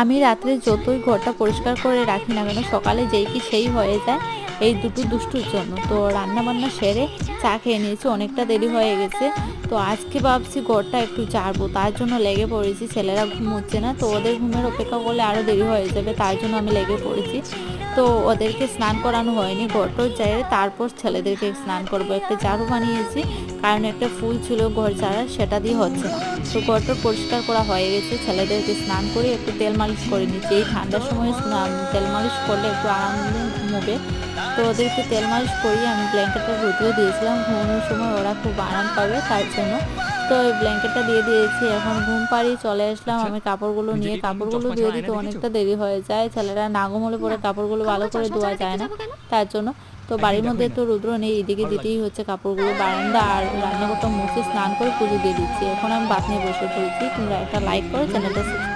আমি রাত্রে যতই ঘরটা পরিষ্কার করে রাখি না কেন, সকালে যেই কি সেই হয়ে যায় এই দুটো দুষ্টুর জন্য। তো রান্না বান্না সেরে চা খেয়ে নিয়েছি, অনেকটা দেরি হয়ে গেছে। তো আজকে ভাবছি ঘরটা একটু ঝাড়বো, তার জন্য লেগে পড়েছি। ছেলেরা ঘুমোচ্ছে না, তো ওদের ঘুমের অপেক্ষা করলে আরও দেরি হয়ে যাবে, তার জন্য আমি লেগে পড়েছি। তো ওদেরকে স্নান করানো হয়নি, ঘরটা ঝেড়ে তারপর ছেলেদেরকে স্নান করবো। একটা ঝাড়ু বানিয়েছি, কারণ একটা ফুল ছিল ঘর ঝাড়ার, সেটা দিয়ে হচ্ছে না। তো ঘরটা পরিষ্কার করা হয়ে গেছে, ছেলেদেরকে স্নান করে একটু তেল মালিশ করে নিচ্ছি। এই ঠান্ডার সময় তেল মালিশ করলে একটু আরামে ঘুমোবে। তো ওদেরকে তেল মালিশ করিয়ে আমি ব্ল্যাঙ্কেটটা রোদেও দিয়েছিলাম, ঘুমানোর সময় ওরা খুব আরাম পাবে তার জন্য। তো ওই ব্ল্যাঙ্কেটটা দিয়ে দিয়েছি, এখন ঘুম পাড়িয়ে চলে আসলাম আচ্ছা, আমি কাপড়গুলো নিয়ে। নিজেকে কি কাপড়গুলো চশমা ধুয়ে ছাড়া আয়না দিতে দেখেছো? অনেকটা দেরি হয়ে যায়, ছেলেরা না ঘুমোলে পরে না, কাপড়গুলো ভালো আমার করে চশমা ধোয়া ছাড়া যায় দেখতে না, যাবো কেন? তার জন্য। তো একদিন বাড়ির মধ্যে দেখোই না। তো রুদ্র নেই, এদিকে ভালো দিতেই লাগছে। হচ্ছে কাপড়গুলো। বারান্দা আর রান্নাঘরটা মুছে স্নান করে পুজো দিয়ে দিচ্ছি। এখন আমি ভাত নিয়ে বসে পড়েছি। তোমরা একটা লাইক করো, চ্যানেলটা সাবস্ক্রাইব